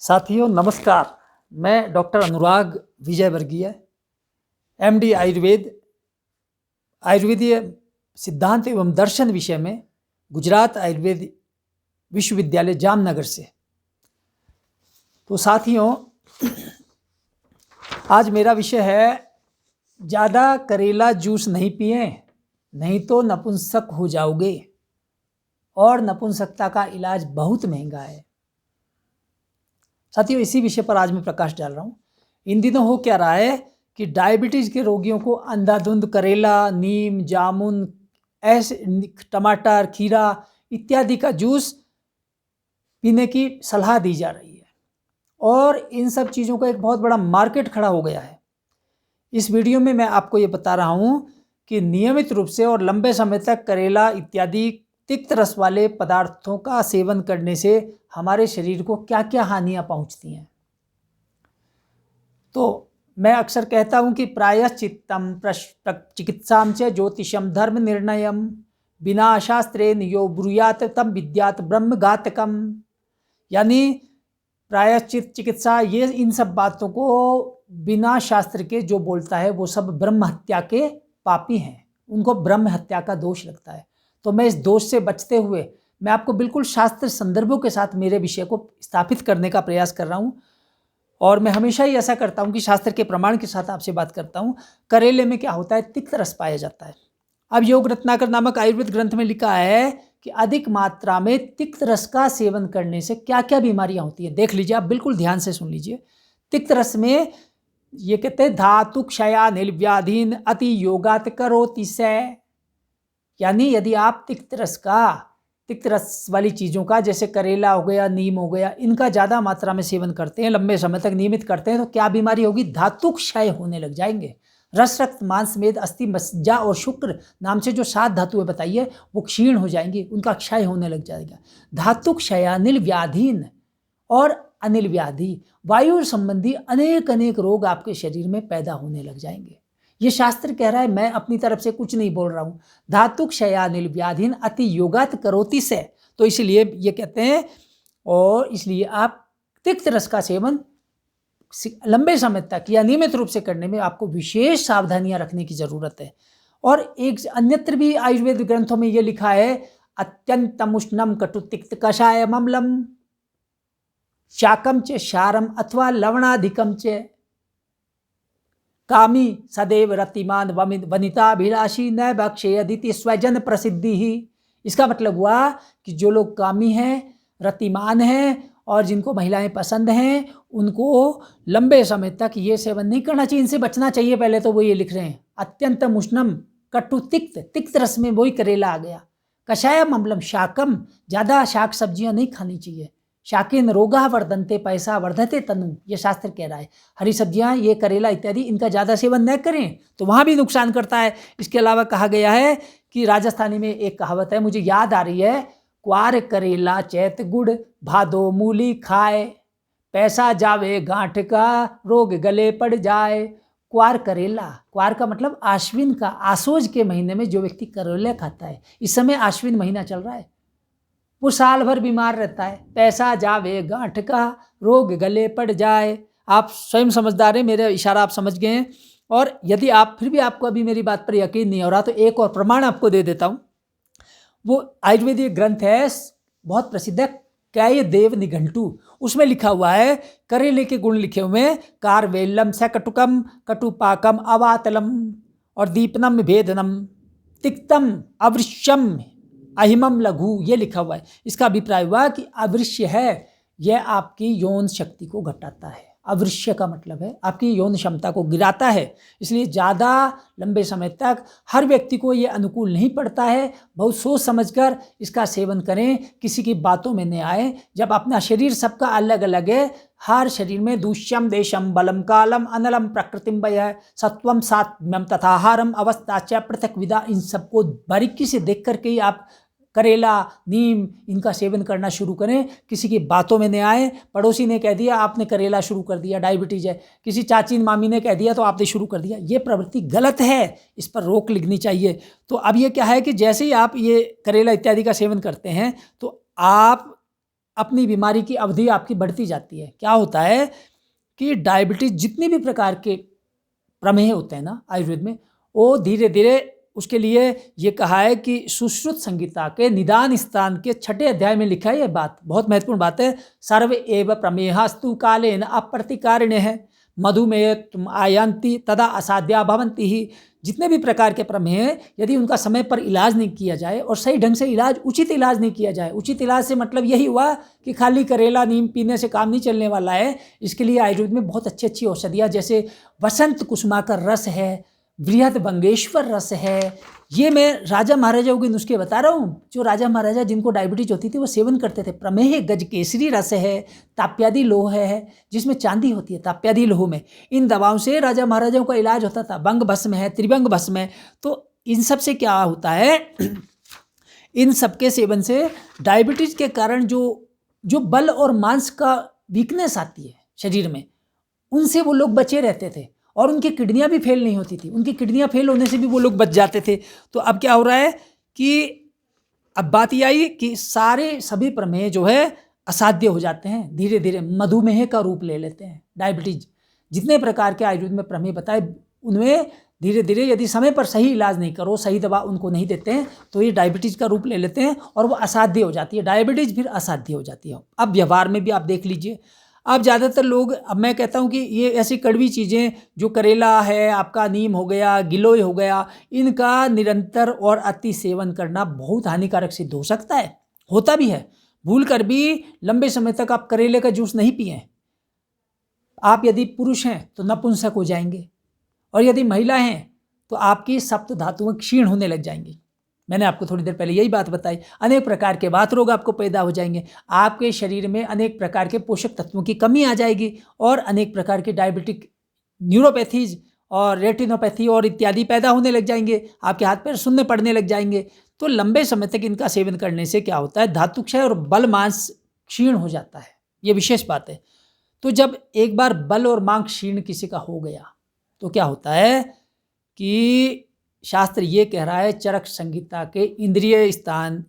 साथियों नमस्कार। मैं डॉक्टर अनुराग विजयवर्गीय, एमडी आयुर्वेदीय सिद्धांत एवं दर्शन विषय में गुजरात आयुर्वेद विश्वविद्यालय जामनगर से। तो साथियों आज मेरा विषय है ज़्यादा करेला जूस नहीं पिएं, नहीं तो नपुंसक हो जाओगे और नपुंसकता का इलाज बहुत महंगा है। साथियों इसी विषय पर आज मैं प्रकाश डाल रहा हूँ। इन दिनों हो क्या रहा है कि डायबिटीज़ के रोगियों को अंधाधुंध करेला, नीम, जामुन, ऐसे टमाटर, खीरा इत्यादि का जूस पीने की सलाह दी जा रही है और इन सब चीज़ों का एक बहुत बड़ा मार्केट खड़ा हो गया है। इस वीडियो में मैं आपको ये बता रहा हूँ कि नियमित रूप से और लंबे समय तक करेला इत्यादि तिक्त रस वाले पदार्थों का सेवन करने से हमारे शरीर को क्या क्या हानियां पहुंचती हैं। तो मैं अक्सर कहता हूं कि प्रायश्चित्तम चिकित्साम च ज्योतिषम धर्म निर्णयम बिना शास्त्रेण यो ब्रूयात तम विद्यात ब्रह्म घातकम। यानी प्रायश्चित, चिकित्सा, ये इन सब बातों को बिना शास्त्र के जो बोलता है वो सब ब्रह्म हत्या के पापी हैं, उनको ब्रह्म हत्या का दोष लगता है। तो मैं इस दोष से बचते हुए मैं आपको बिल्कुल शास्त्र संदर्भों के साथ मेरे विषय को स्थापित करने का प्रयास कर रहा हूँ और मैं हमेशा ही ऐसा करता हूँ कि शास्त्र के प्रमाण के साथ आपसे बात करता हूँ। करेले में क्या होता है, तिक्त रस पाया जाता है। अब योग रत्नाकर नामक आयुर्वेद ग्रंथ में लिखा है कि अधिक मात्रा में तिक्त रस का सेवन करने से क्या क्या बीमारियां होती हैं। देख लीजिए, आप बिल्कुल ध्यान से सुन लीजिए। तिक्त रस में ये कहते हैं धातु क्षया नील व्याधीन अति योगात करोति से। यानी यदि आप तिक्त रस वाली चीज़ों का, जैसे करेला हो गया, नीम हो गया, इनका ज़्यादा मात्रा में सेवन करते हैं, लंबे समय तक नियमित करते हैं, तो क्या बीमारी होगी, धातु क्षय होने लग जाएंगे। रस, रक्त, मांस, मेद, अस्थि, मज्जा और शुक्र नाम से जो 7 धातुएं बताइए वो क्षीण हो जाएंगी, उनका क्षय होने लग जाएगा। धातु क्षय, अनिल व्याधीन और अनिल व्याधि, वायु संबंधी अनेक रोग आपके शरीर में पैदा होने लग जाएंगे। ये शास्त्र कह रहा है, मैं अपनी तरफ से कुछ नहीं बोल रहा हूँ। धातु क्षयानिल व्याधीन अति योगात करोति से, तो इसलिए ये कहते हैं और इसलिए आप तिक्त रस का सेवन लंबे समय तक या नियमित रूप से करने में आपको विशेष सावधानियां रखने की जरूरत है। और एक अन्यत्र भी आयुर्वेद ग्रंथों में ये लिखा है, अत्यंतम उष्णम कटु तिक्त कषाय अम्लम शाकम च शारम अथवा लवणाधिकम च कामी सदैव रतिमान वनिताभिलाषी न भक्षेयदिति स्वजन प्रसिद्धि ही। इसका मतलब हुआ कि जो लोग कामी हैं, रतिमान हैं और जिनको महिलाएं पसंद हैं, उनको लंबे समय तक ये सेवन नहीं करना चाहिए, इनसे बचना चाहिए। पहले तो वो ये लिख रहे हैं, अत्यंतम उष्णम कटु तिक्त रस में वही करेला आ गया। कषायम अम्लम शाकम, ज़्यादा शाक सब्जियां नहीं खानी चाहिए। शाकिन रोगा वर्धनते पैसा वर्धते तनु, ये शास्त्र कह रहा है। हरी सब्जियां, ये करेला इत्यादि, इनका ज़्यादा सेवन न करें तो वहाँ भी नुकसान करता है। इसके अलावा कहा गया है कि राजस्थानी में एक कहावत है, मुझे याद आ रही है, क्वार करेला चैत गुड़ भादो मूली खाए, पैसा जावे गांठ का रोग गले पड़ जाए। क्वार करेला, क्वार का मतलब आश्विन का, आसोज के महीने में जो व्यक्ति करेला खाता है, इस समय आश्विन महीना चल रहा है, वो साल भर बीमार रहता है। पैसा जावे गांठ का रोग गले पड़ जाए। आप स्वयं समझदार हैं, मेरा इशारा आप समझ गए हैं। और यदि आप फिर भी आपको अभी मेरी बात पर यकीन नहीं हो रहा तो एक और प्रमाण आपको दे देता हूँ। वो आयुर्वेदिक ग्रंथ है, बहुत प्रसिद्ध है, कैय देव निघंटु। उसमें लिखा हुआ है, करेले के गुण लिखे हुए हैं, कारवेल्लम सकटुकम कटुपाकम अवातलम और दीपनम भेदनम तिक्तम अवृश्यम अहिमम लघु, ये लिखा हुआ है। इसका अभिप्राय हुआ कि अवृश्य है, यह आपकी यौन शक्ति को घटाता है। अवृश्य का मतलब है आपकी यौन क्षमता को गिराता है, इसलिए ज़्यादा लंबे समय तक हर व्यक्ति को ये अनुकूल नहीं पड़ता है। बहुत सोच समझकर इसका सेवन करें, किसी की बातों में न आए। जब अपना शरीर सबका अलग अलग है, हर शरीर में दूष्यम देशम बलम कालम अनलम प्रकृतिम वय सत्वम सात्म्यम तथाहारम अवस्था च पृथक विदा, इन सबको बारीकी से देख करके ही आप करेला, नीम, इनका सेवन करना शुरू करें। किसी की बातों में न आए। पड़ोसी ने कह दिया आपने करेला शुरू कर दिया, डायबिटीज है, किसी चाची मामी ने कह दिया तो आपने शुरू कर दिया, ये प्रवृत्ति गलत है, इस पर रोक लगनी चाहिए। तो अब ये क्या है कि जैसे ही आप ये करेला इत्यादि का सेवन करते हैं तो आप अपनी बीमारी की अवधि आपकी बढ़ती जाती है। क्या होता है कि डायबिटीज़ जितने भी प्रकार के प्रमेह होते हैं ना आयुर्वेद में, वो धीरे धीरे उसके लिए ये कहा है कि सुश्रुत संहिता के निदान स्थान के 6 अध्याय में लिखा है। ये बात बहुत महत्वपूर्ण बात है। सर्व एव प्रमेहास्तु कालेन अप्रतिकारिणे है मधुमेह तुम आयांति तदा असाध्या भवंती ही। जितने भी प्रकार के प्रमेह यदि उनका समय पर इलाज नहीं किया जाए और सही ढंग से इलाज, उचित इलाज नहीं किया जाए, उचित इलाज से मतलब यही हुआ कि खाली करेला नीम पीने से काम नहीं चलने वाला है। इसके लिए आयुर्वेद में बहुत अच्छी अच्छी औषधियाँ, जैसे वसंत कुसुमाकर रस है, बृहद बंगेश्वर रस है। ये मैं राजा महाराजाओं के नुस्खे बता रहा हूँ। जो राजा महाराजा जिनको डायबिटीज होती थी वो सेवन करते थे। प्रमेह गजकेसरी रस है, ताप्यादि लोह है जिसमें चांदी होती है, ताप्यादि लोह में। इन दवाओं से राजा महाराजाओं का इलाज होता था। बंग भस्म है, त्रिभंग भस्म है। तो इन सब से क्या होता है, इन सब के सेवन से डायबिटीज के कारण जो बल और मांस का वीकनेस आती है शरीर में, उनसे वो लोग बचे रहते थे और उनकी किडनियां भी फेल नहीं होती थी। उनकी किडनियां फेल होने से भी वो लोग बच जाते थे। तो अब क्या हो रहा है कि अब बात ये आई कि सभी प्रमेह जो है असाध्य हो जाते हैं, धीरे धीरे मधुमेह का रूप ले लेते हैं। डायबिटीज जितने प्रकार के आयुर्वेद में प्रमेह बताए, उनमें धीरे धीरे यदि समय पर सही इलाज नहीं करो, सही दवा उनको नहीं देते हैं, तो ये डायबिटीज का रूप ले लेते हैं और वो असाध्य हो जाती है। डायबिटीज फिर असाध्य हो जाती है। अब व्यवहार में भी आप देख लीजिए, अब ज़्यादातर लोग, अब मैं कहता हूँ कि ये ऐसी कड़वी चीज़ें जो करेला है, आपका नीम हो गया, गिलोय हो गया, इनका निरंतर और अति सेवन करना बहुत हानिकारक सिद्ध हो सकता है, होता भी है। भूल कर भी लंबे समय तक आप करेले का जूस नहीं पिए। आप यदि पुरुष हैं तो नपुंसक हो जाएंगे, और यदि महिला हैं तो आपकी सप्त धातुएं क्षीण होने लग जाएंगी। मैंने आपको थोड़ी देर पहले यही बात बताई। अनेक प्रकार के वात रोग आपको पैदा हो जाएंगे। आपके शरीर में अनेक प्रकार के पोषक तत्वों की कमी आ जाएगी और अनेक प्रकार की डायबिटिक न्यूरोपैथीज और रेटिनोपैथी और इत्यादि पैदा होने लग जाएंगे। आपके हाथ पैर सुन्ने पड़ने लग जाएंगे। तो लंबे समय तक इनका सेवन करने से क्या होता है, धातु क्षय और बल मांस क्षीण हो जाता है। ये विशेष बात है। तो जब एक बार बल और मांस क्षीण किसी का हो गया तो क्या होता है कि शास्त्र ये कह रहा है, चरक संहिता के इंद्रिय स्थान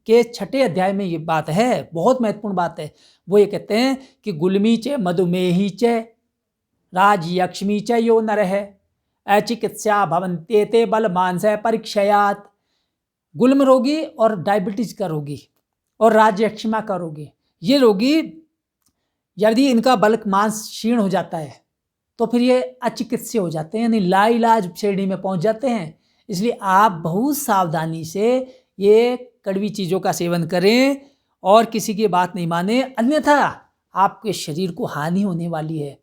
के 6 अध्याय में ये बात है, बहुत महत्वपूर्ण बात है। वो ये कहते हैं कि गुल्मी च मधुमेही च राजयक्ष्मी च यो नर है अचिकित्सा भवन्ते ते बल मांस परीक्षयात। गुल्म रोगी और डायबिटीज का रोगी और राजयक्षिमा का रोगी, ये रोगी यदि इनका बल मांस क्षीण हो जाता है तो फिर ये अचिकित्सीय हो जाते हैं, यानी लाइलाज श्रेणी में पहुंच जाते हैं। इसलिए आप बहुत सावधानी से ये कड़वी चीज़ों का सेवन करें और किसी की बात नहीं माने, अन्यथा आपके शरीर को हानि होने वाली है।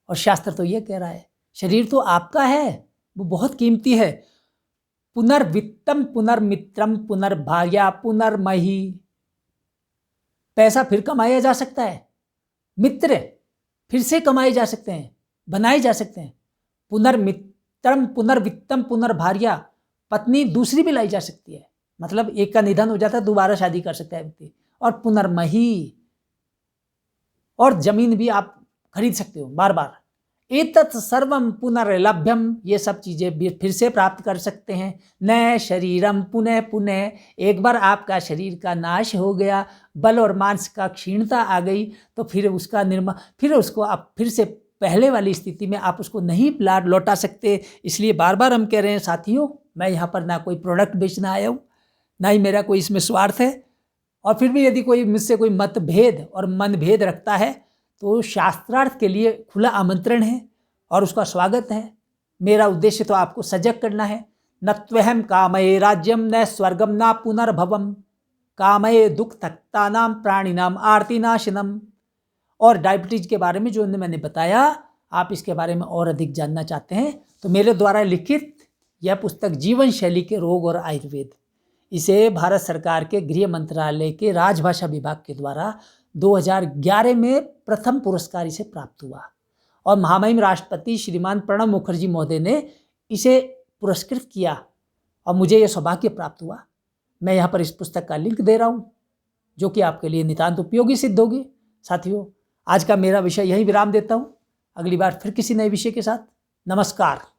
और शास्त्र तो ये कह रहा है, शरीर तो आपका है, वो बहुत कीमती है। पुनर्वित्तम पुनर्मित्रम पुनर्भार्या पुनर्मही। पैसा फिर कमाया जा सकता है, मित्र फिर से कमाए जा सकते हैं, बनाए जा सकते हैं। पुनर्मित्रम पुनर्वित्तम पुनर्भार्या, पत्नी दूसरी भी लाई जा सकती है, मतलब एक का निधन हो जाता है दोबारा शादी कर सकता है व्यक्ति। और पुनर्मही, और जमीन भी आप खरीद सकते हो बार बार। एतत् सर्वम पुनर्लभ्यम, ये सब चीजें फिर से प्राप्त कर सकते हैं। न शरीरम पुनः पुनः, एक बार आपका शरीर का नाश हो गया, बल और मांस का क्षीणता आ गई, तो फिर उसका फिर उसको आप फिर से पहले वाली स्थिति में आप उसको नहीं लौटा सकते। इसलिए बार बार हम कह रहे हैं साथियों, मैं यहाँ पर ना कोई प्रोडक्ट बेचना आया हूँ, ना ही मेरा कोई इसमें स्वार्थ है। और फिर भी यदि कोई मुझसे कोई मतभेद और मनभेद रखता है तो शास्त्रार्थ के लिए खुला आमंत्रण है और उसका स्वागत है। मेरा उद्देश्य तो आपको सजग करना है। न त्वहम कामये राज्यम न स्वर्गम न पुनर्भवम कामये दुख तक्तानाम प्राणिनाम आर्तिनाशनम। और डायबिटीज के बारे में जो मैंने बताया, आप इसके बारे में और अधिक जानना चाहते हैं तो मेरे द्वारा लिखित यह पुस्तक जीवन शैली के रोग और आयुर्वेद, इसे भारत सरकार के गृह मंत्रालय के राजभाषा विभाग के द्वारा 2011 में प्रथम पुरस्कार इसे प्राप्त हुआ और महामहिम राष्ट्रपति श्रीमान प्रणब मुखर्जी महोदय ने इसे पुरस्कृत किया और मुझे यह सौभाग्य प्राप्त हुआ। मैं यहाँ पर इस पुस्तक का लिंक दे रहा हूँ जो कि आपके लिए नितांत उपयोगी सिद्ध होगी। साथियों, आज का मेरा विषय यही विराम देता हूँ। अगली बार फिर किसी नए विषय के साथ। नमस्कार।